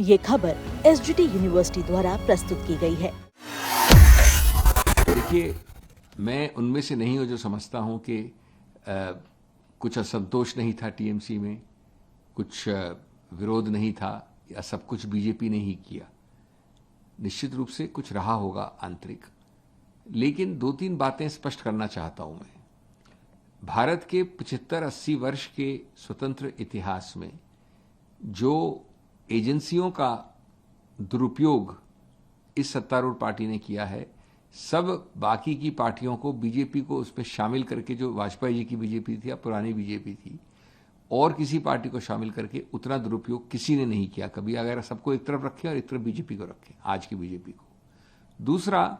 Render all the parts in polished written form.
ये खबर SGT university द्वारा प्रस्तुत की गई है। देखिए, मैं उनमें से नहीं हूं जो समझता हूं कि कुछ असंतोष नहीं था टीएमसी में, कुछ विरोध नहीं था या सब कुछ बीजेपी ने ही किया। निश्चित रूप से कुछ रहा होगा आंतरिक, लेकिन 2-3 बातें स्पष्ट करना चाहता हूं मैं। भारत के 75-80 वर्ष के स्वतंत्र इतिहास में जो एजेंसियों का दुरुपयोग इस सत्तारूढ़ पार्टी ने किया है, सब बाकी की पार्टियों को, बीजेपी को उसमें शामिल करके, जो वाजपेयी जी की बीजेपी थी या पुरानी बीजेपी थी, और किसी पार्टी को शामिल करके उतना दुरुपयोग किसी ने नहीं किया कभी। अगर सबको एक तरफ रखें और एक तरफ बीजेपी को रखें, आज की बीजेपी को। दूसरा,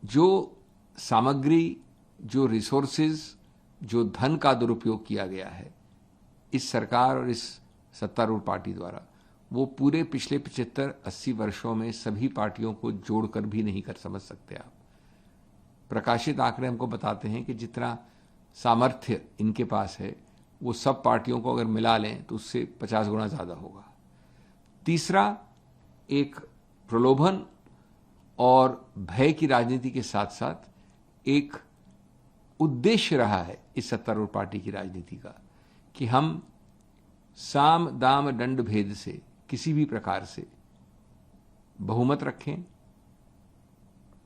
जो सामग्री, जो रिसोर्सेज, जो धन का दुरुपयोग किया गया है इस सरकार और इस सत्तारूढ़ पार्टी द्वारा, वो पूरे पिछले 75-80 वर्षों में सभी पार्टियों को जोड़कर भी नहीं कर समझ सकते आप। प्रकाशित आंकड़े हमको बताते हैं कि जितना सामर्थ्य इनके पास है वो सब पार्टियों को अगर मिला लें तो उससे 50 गुना ज्यादा होगा। तीसरा, एक प्रलोभन और भय की राजनीति के साथ साथ एक उद्देश्य रहा है इस सत्तारूढ़ पार्टी की राजनीति का कि हम साम दाम दंड भेद से किसी भी प्रकार से बहुमत रखें,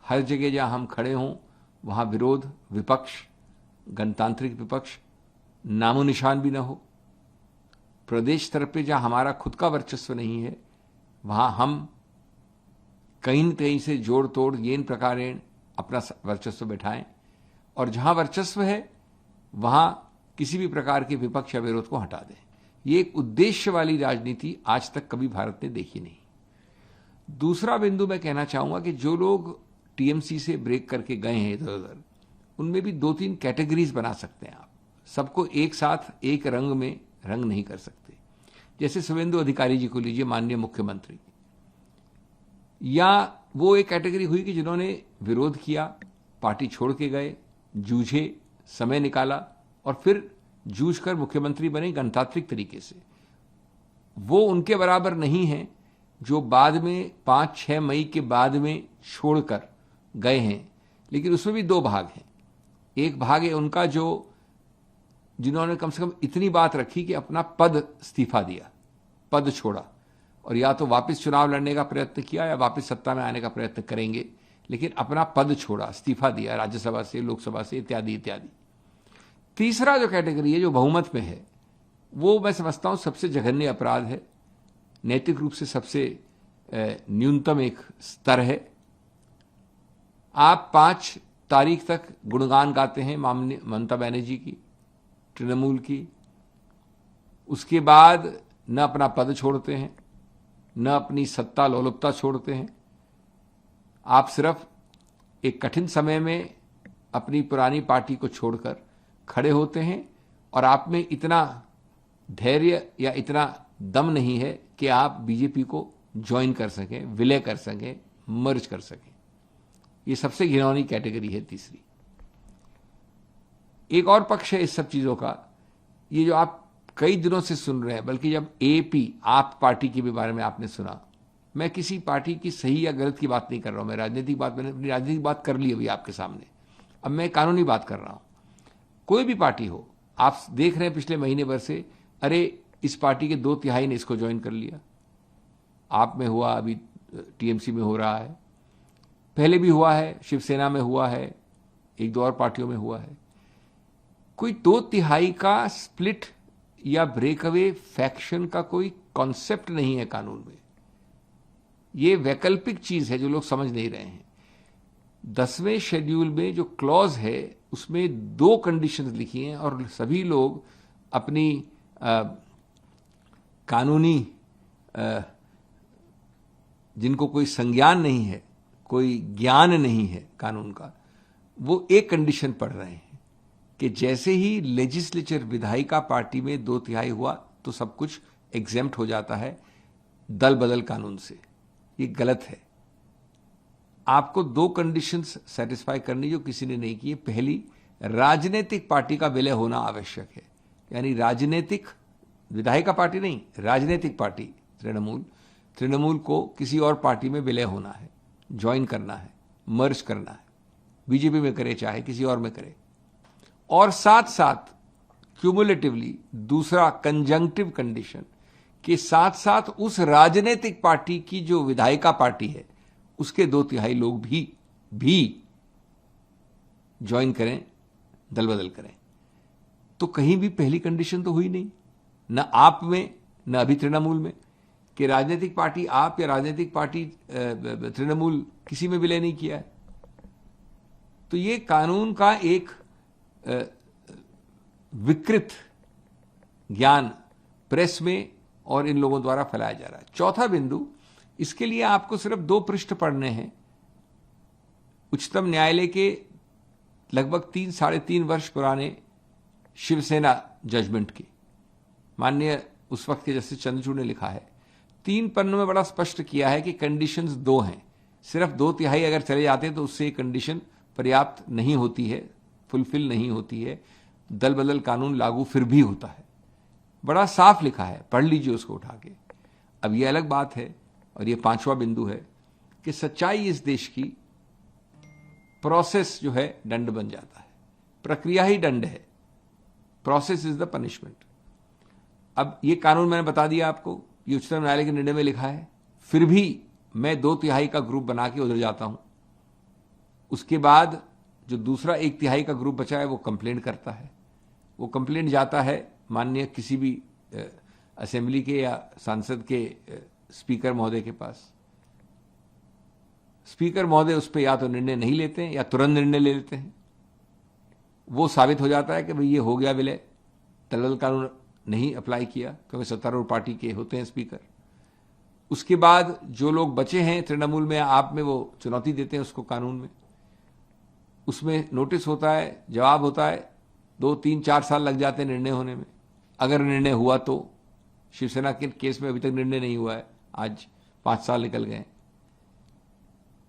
हर जगह जहां हम खड़े हों वहां विरोध, विपक्ष, गणतांत्रिक विपक्ष नामो निशान भी न हो। प्रदेश स्तर पे जहां हमारा खुद का वर्चस्व नहीं है वहां हम कहीं न कहीं से जोड़ तोड़ येन प्रकारेण अपना वर्चस्व बैठाएं, और जहां वर्चस्व है वहां किसी भी प्रकार के विपक्ष या विरोध को हटा दें। ये एक उद्देश्य वाली राजनीति आज तक कभी भारत ने देखी नहीं। दूसरा बिंदु मैं कहना चाहूंगा कि जो लोग टीएमसी से ब्रेक करके गए हैं इधर उधर, उनमें भी 2-3 कैटेगरीज बना सकते हैं आप। सबको एक साथ एक रंग में रंग नहीं कर सकते। जैसे शुभेंदु अधिकारी जी को लीजिए, माननीय मुख्यमंत्री, या वो एक कैटेगरी हुई कि जिन्होंने विरोध किया, पार्टी छोड़ के गए, जूझे, समय निकाला और फिर जूझकर मुख्यमंत्री बने गणतांत्रिक तरीके से। वो उनके बराबर नहीं है जो बाद में 5-6 मई के बाद में छोड़कर गए हैं, लेकिन उसमें भी 2 भाग हैं। एक भाग है उनका जिन्होंने कम से कम इतनी बात रखी कि अपना पद इस्तीफा दिया, पद छोड़ा, और या तो वापस चुनाव लड़ने का प्रयत्न किया या वापस सत्ता में आने का प्रयत्न करेंगे, लेकिन अपना पद छोड़ा, इस्तीफा दिया राज्यसभा से, लोकसभा से, इत्यादि इत्यादि। तीसरा जो कैटेगरी है जो बहुमत में है, वो मैं समझता हूं सबसे जघन्य अपराध है, नैतिक रूप से सबसे न्यूनतम एक स्तर है। आप 5 तारीख तक गुणगान गाते हैं माननीय ममता बनर्जी की, तृणमूल की, उसके बाद न अपना पद छोड़ते हैं, न अपनी सत्ता लोलुपता छोड़ते हैं। आप सिर्फ एक कठिन समय में अपनी पुरानी पार्टी को छोड़कर खड़े होते हैं, और आप में इतना धैर्य या इतना दम नहीं है कि आप बीजेपी को ज्वाइन कर सकें, विलय कर सकें, मर्ज कर सकें। ये सबसे घिनौनी कैटेगरी है। तीसरी एक और पक्ष है इस सब चीजों का, ये जो आप कई दिनों से सुन रहे हैं, बल्कि जब एपी आप पार्टी के भी बारे में आपने सुना, मैं किसी पार्टी की सही या गलत की बात नहीं कर रहा हूं, मैं राजनीतिक बात, मैंने अपनी राजनीतिक बात कर ली अभी आपके सामने, अब मैं कानूनी बात कर रहा हूं। कोई भी पार्टी हो, आप देख रहे हैं पिछले महीने भर से, अरे इस पार्टी के 2/3 ने इसको ज्वाइन कर लिया। आप में हुआ, अभी टीएमसी में हो रहा है, पहले भी हुआ है, शिवसेना में हुआ है, 1-2 और पार्टियों में हुआ है। कोई 2/3 का स्प्लिट या ब्रेकअवे फैक्शन का कोई कॉन्सेप्ट नहीं है कानून में। ये वैकल्पिक चीज है जो लोग समझ नहीं रहे हैं। 10वें शेड्यूल में जो क्लॉज है उसमें 2 कंडीशंस लिखी हैं, और सभी लोग अपनी कानूनी जिनको कोई संज्ञान नहीं है, कोई ज्ञान नहीं है कानून का, वो एक कंडीशन पढ़ रहे हैं कि जैसे ही लेजिस्लेचर, विधायिका पार्टी में 2/3 हुआ तो सब कुछ एग्जेम्प्ट हो जाता है दल बदल कानून से। ये गलत है। आपको 2 कंडीशंस सेटिस्फाई करनी जो किसी ने नहीं की है। पहली, राजनीतिक पार्टी का विलय होना आवश्यक है, यानी राजनीतिक, विधायिका पार्टी नहीं, राजनीतिक पार्टी तृणमूल को किसी और पार्टी में विलय होना है, ज्वाइन करना है, मर्ज करना है, बीजेपी में करे चाहे किसी और में करे, और साथ साथ क्यूमुलेटिवली दूसरा कंजंक्टिव कंडीशन के साथ साथ उस राजनीतिक पार्टी की जो विधायिका पार्टी है उसके 2/3 लोग भी ज्वाइन करें, दल बदल करें। तो कहीं भी पहली कंडीशन तो हुई नहीं, न आप में न अभी तृणमूल में, कि राजनीतिक पार्टी आप या राजनीतिक पार्टी तृणमूल किसी में विलय नहीं किया है। तो ये कानून का एक विकृत ज्ञान प्रेस में और इन लोगों द्वारा फैलाया जा रहा है। चौथा बिंदु, इसके लिए आपको सिर्फ 2 पृष्ठ पढ़ने हैं उच्चतम न्यायालय के लगभग 3-3.5 वर्ष पुराने शिवसेना जजमेंट की। माननीय उस वक्त के जस्टिस चंद्रचूड़ ने लिखा है, 3 पन्नों में बड़ा स्पष्ट किया है कि कंडीशंस 2 हैं। सिर्फ 2/3 अगर चले जाते हैं तो उससे कंडीशन पर्याप्त नहीं होती है, फुलफिल नहीं होती है, दल बदल कानून लागू फिर भी होता है। बड़ा साफ लिखा है, पढ़ लीजिए उसको उठा के। अब ये अलग बात है, और ये 5वां बिंदु है कि सच्चाई इस देश की, प्रोसेस जो है दंड बन जाता है, प्रक्रिया ही दंड है, प्रोसेस इज द पनिशमेंट। अब ये कानून मैंने बता दिया आपको, ये उच्चतम न्यायालय के निर्णय में लिखा है, फिर भी मैं 2/3 का ग्रुप बना के उधर जाता हूं। उसके बाद जो दूसरा 1/3 का ग्रुप बचा है वो कंप्लेंट करता है, वो कंप्लेंट जाता है माननीय किसी भी असेंबली के या सांसद के स्पीकर महोदय के पास। स्पीकर महोदय उस पर या तो निर्णय नहीं लेते हैं या तुरंत निर्णय ले लेते हैं। वो साबित हो जाता है कि भाई ये हो गया विलय, दल बदल कानून नहीं अप्लाई किया, क्योंकि सत्तारूढ़ पार्टी के होते हैं स्पीकर। उसके बाद जो लोग बचे हैं तृणमूल में, आप में, वो चुनौती देते हैं उसको कानून में, उसमें नोटिस होता है, जवाब होता है, 2-3-4 साल लग जाते हैं निर्णय होने में। अगर निर्णय हुआ तो, शिवसेना के केस में अभी तक निर्णय नहीं हुआ है, आज 5 साल निकल गए।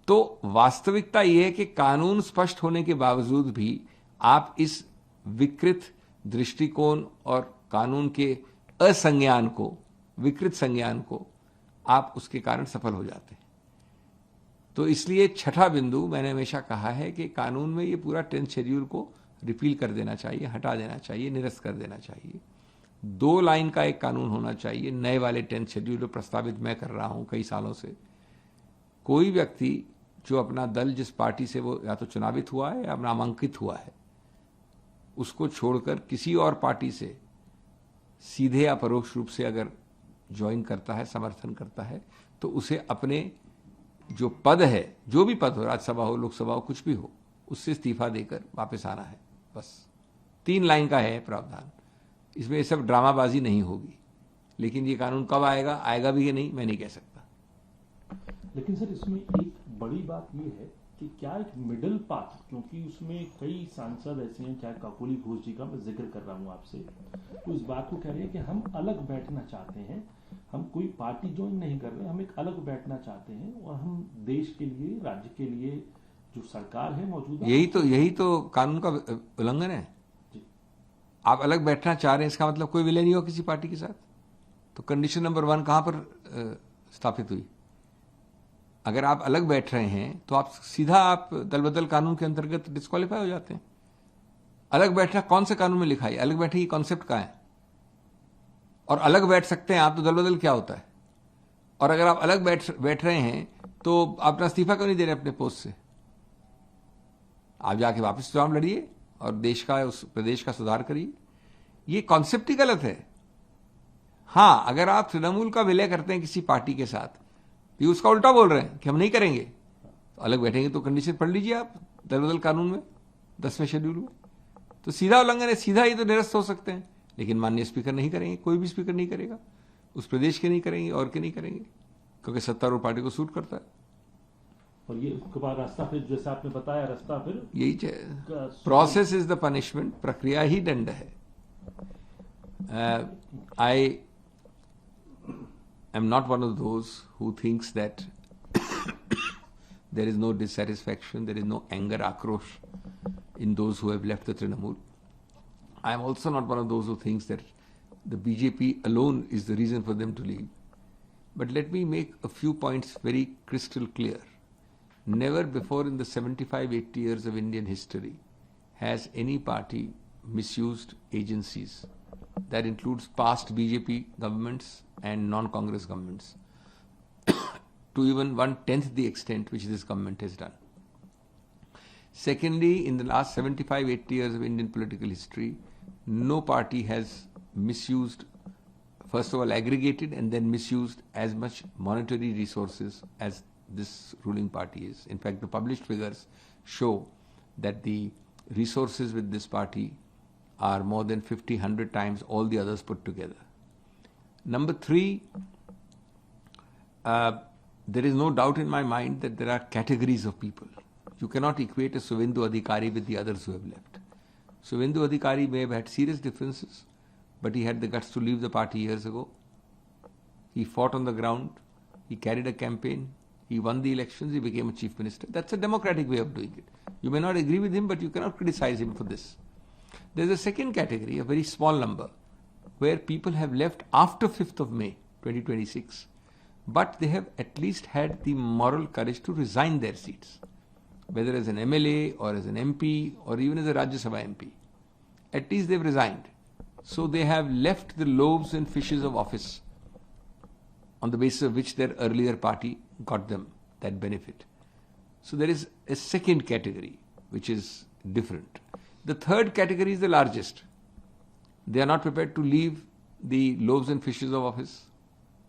तो वास्तविकता यह है कि कानून स्पष्ट होने के बावजूद भी आप इस विकृत दृष्टिकोण और कानून के असंज्ञान को, विकृत संज्ञान को, आप उसके कारण सफल हो जाते हैं। तो इसलिए छठा बिंदु मैंने हमेशा कहा है कि कानून में ये पूरा 10th शेड्यूल को रिपील कर देना चाहिए, हटा देना चाहिए, निरस्त कर देना चाहिए। 2 लाइन का एक कानून होना चाहिए। नए वाले 10th शेड्यूल जो प्रस्तावित मैं कर रहा हूं कई सालों से, कोई व्यक्ति जो अपना दल, जिस पार्टी से वो या तो चुनावित हुआ है या नामांकित हुआ है, उसको छोड़कर किसी और पार्टी से सीधे या परोक्ष रूप से अगर ज्वाइन करता है, समर्थन करता है, तो उसे अपने जो पद है, जो भी पद हो, राज्यसभा हो, लोकसभा हो, कुछ भी हो, उससे इस्तीफा देकर वापस आना है। बस 3 लाइन का है प्रावधान। इसमें ये सब ड्रामाबाजी नहीं होगी। लेकिन ये कानून कब आएगा, आएगा भी या नहीं, मैं नहीं कह सकता। लेकिन सर इसमें एक बड़ी बात ये है कि क्या एक मिडिल पाथ, क्योंकि उसमें कई सांसद ऐसे हैं, चाहे काकोली घोष जी का मैं जिक्र कर रहा हूं आपसे, तो इस बात को कह रहे हैं कि हम अलग बैठना चाहते हैं, हम कोई पार्टी ज्वाइन नहीं कर रहे, हम एक अलग बैठना चाहते हैं और हम देश के लिए, राज्य के लिए जो सरकार है मौजूदा, यही तो कानून का उल्लंघन है। आप अलग बैठना चाह रहे हैं, इसका मतलब कोई विलय नहीं हो किसी पार्टी के साथ। तो कंडीशन नंबर 1 कहां पर स्थापित हुई? अगर आप अलग बैठ रहे हैं तो आप सीधा आप दल बदल कानून के अंतर्गत डिस्क्वालीफाई हो जाते हैं। अलग बैठना कौन से कानून में लिखा है? अलग बैठने की कॉन्सेप्ट कहां है? और अलग बैठ सकते हैं आप तो दल बदल क्या होता है? और अगर आप अलग बैठ रहे हैं तो अपना इस्तीफा क्यों नहीं दे रहे अपने पोस्ट से? आप जाके वापस चुनाव लड़िए और देश का, उस प्रदेश का सुधार करिए। ये कॉन्सेप्ट ही गलत है। हां, अगर आप तृणमूल का विलय करते हैं किसी पार्टी के साथ, ये उसका उल्टा बोल रहे हैं कि हम नहीं करेंगे, तो अलग बैठेंगे तो कंडीशन पढ़ लीजिए आप दल बदल कानून में 10वें शेड्यूल में। तो सीधा उल्लंघन है, सीधा ही तो निरस्त हो सकते हैं। लेकिन माननीय स्पीकर नहीं करेंगे, कोई भी स्पीकर नहीं करेगा, उस प्रदेश के नहीं करेंगे और के नहीं करेंगे, क्योंकि सत्तारूढ़ पार्टी को सूट करता है। और ये उसके बाद रास्ता फिर जैसा आपने बताया, रास्ता फिर यही प्रोसेस इज द पनिशमेंट, प्रक्रिया ही दंड है। आई am not one of those who thinks that there is no dissatisfaction, there is no anger, akrosh in those who have left the Trinamool. I am also not one of those who thinks that the BJP alone is the reason for them to leave. But let me make a few points very crystal clear. Never before in the 75-80 years of Indian history has any party misused agencies. That includes past BJP governments and non-Congress governments to even 1/10 the extent which this government has done. Secondly, in the last 75-80 years of Indian political history, no party has misused, first of all aggregated and then misused as much monetary resources as this ruling party is. In fact, the published figures show that the resources with this party are more than 50, 100 times all the others put together. Number three, there is no doubt in my mind that there are categories of people. You cannot equate a Suvendu Adhikari with the others who have left. Suvendu Adhikari may have had serious differences, but he had the guts to leave the party years ago. He fought on the ground, he carried a campaign, he won the elections, he became a chief minister. That's a democratic way of doing it. You may not agree with him, but you cannot criticize him for this. There's a second category, a very small number, where people have left after 5th of May 2026, but they have at least had the moral courage to resign their seats, whether as an MLA or as an MP or even as a Rajya Sabha MP. At least they've resigned. So they have left the loaves and fishes of office on the basis of which their earlier party got them that benefit. So there is a second category which is different. The third category is the largest. They are not prepared to leave the loaves and fishes of office.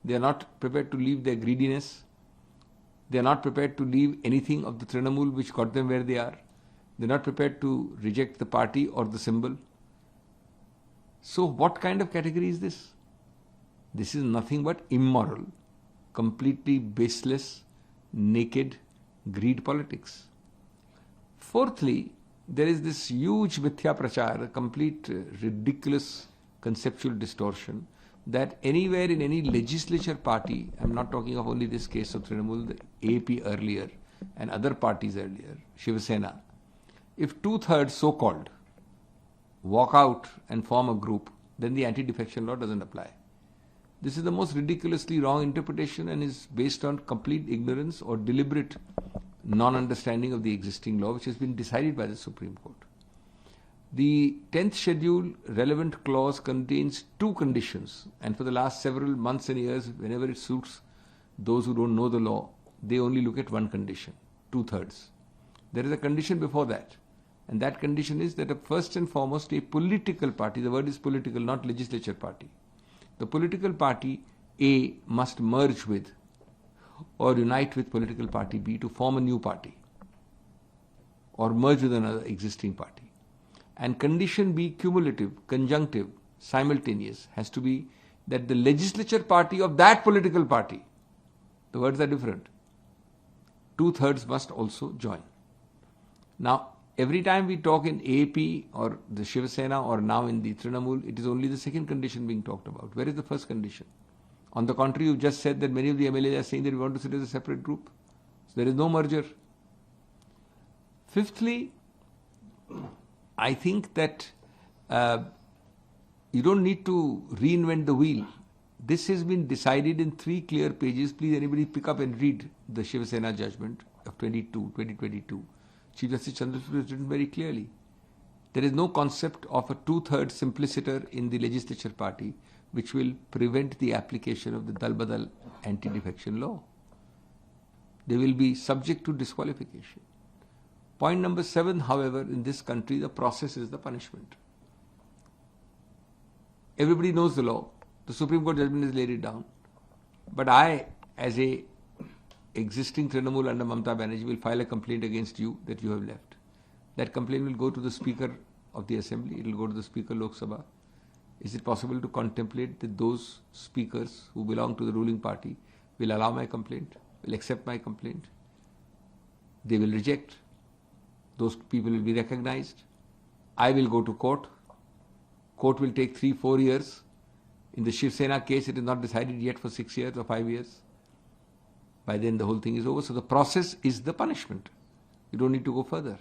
They are not prepared to leave their greediness. They are not prepared to leave anything of the Trinamool which got them where they are. They are not prepared to reject the party or the symbol. So what kind of category is this? This is nothing but immoral, completely baseless, naked greed politics. Fourthly, there is this huge mithya prachar, a complete ridiculous conceptual distortion that anywhere in any legislature party, I'm not talking of only this case of Trinamool, the AP earlier and other parties earlier, Shiv Sena, if 2/3 so-called walk out and form a group, then the anti-defection law doesn't apply. This is the most ridiculously wrong interpretation and is based on complete ignorance or deliberate non-understanding of the existing law which has been decided by the Supreme Court. The 10th schedule relevant clause contains two conditions, and for the last several months and years, whenever it suits those who don't know the law, they only look at one condition, 2/3. There is a condition before that, and that condition is that first and foremost a political party, the word is political, not legislature party, the political party A must merge with or unite with political party B to form a new party or merge with another existing party. And condition B, cumulative, conjunctive, simultaneous, has to be that the legislature party of that political party, the words are different, 2/3 must also join. Now, every time we talk in AP or the Shiv Sena or now in the Trinamool, it is only the second condition being talked about. Where is the first condition? On the contrary, you just said that many of the MLAs are saying that we want to sit as a separate group. So there is no merger. Fifthly, I think that you don't need to reinvent the wheel. This has been decided in 3 clear pages. Please anybody pick up and read the Shiv Sena judgment of 2022. Chief Justice Chandrachud has written very clearly. There is no concept of a 2/3 simpliciter in the legislature party which will prevent the application of the Dal Badal anti-defection law. They will be subject to disqualification. Point number 7, however, in this country, the process is the punishment. Everybody knows the law. The Supreme Court judgment has laid it down. But I, as a existing Trinamool under Mamata Banerjee, will file a complaint against you that you have left. That complaint will go to the Speaker of the Assembly. It will go to the Speaker Lok Sabha. Is it possible to contemplate that those speakers who belong to the ruling party will allow my complaint, will accept my complaint? They will reject. Those people will be recognized. I will go to court. Court will take 3-4 years. In the Shiv Sena case, it is not decided yet for 6 years or 5 years. By then the whole thing is over. So the process is the punishment. You don't need to go further.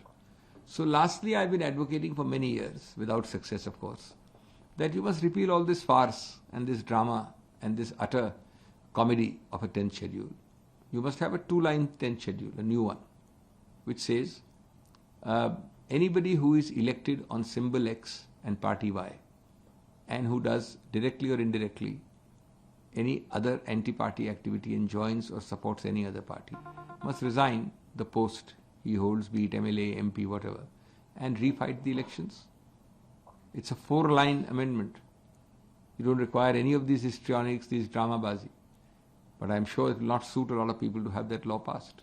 So lastly, I've been advocating for many years, without success of course, that you must repeal all this farce and this drama and this utter comedy of a 10th schedule. You must have a 2-line 10th schedule, a new one, which says anybody who is elected on symbol X and party Y and who does directly or indirectly any other anti-party activity and joins or supports any other party must resign the post he holds, be it MLA, MP, whatever, and refight the elections. It's a 4-line amendment. You don't require any of these histrionics, these drama-bazi. But I'm sure it will not suit a lot of people to have that law passed.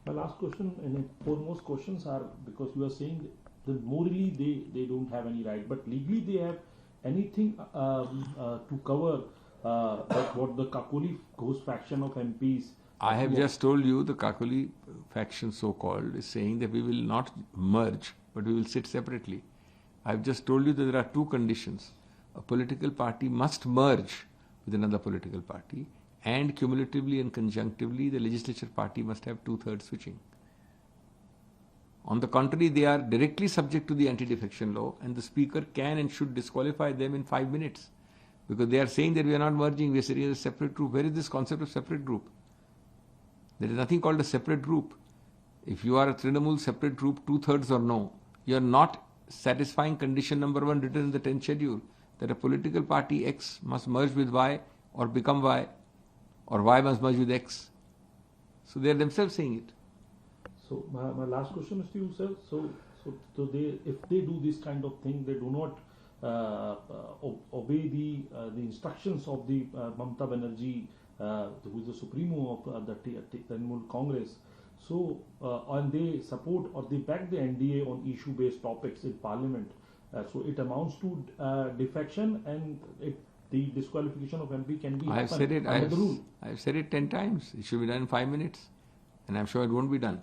My last question, and foremost questions are, because you are saying that morally they don't have any right, but legally they have anything to cover like what the Kakoli Ghosh faction of MPs. I have just told you the Kakoli faction, so-called, is saying that we will not merge, but we will sit separately. I have just told you that there are 2 conditions. A political party must merge with another political party, and cumulatively and conjunctively the legislature party must have 2/3 switching. On the contrary, they are directly subject to the anti-defection law, and the speaker can and should disqualify them in 5 minutes, because they are saying that we are not merging, we are sitting as a separate group. Where is this concept of separate group? There is nothing called a separate group. If you are a Trinamool separate group, 2/3 or no, you are not satisfying condition number 1 written in the 10th schedule, that a political party X must merge with Y or become Y, or Y must merge with X. So they are themselves saying it. So my last question is to you, sir. So they, if they do this kind of thing, they do not obey the instructions of the Mamata Banerjee, who is the supremo of the Trinamool Congress. So and they support or they back the NDA on issue-based topics in Parliament. So it amounts to defection, and the disqualification of MP can be I have said it. under the rule. I have said it 10 times. It should be done in 5 minutes, and I'm sure it won't be done.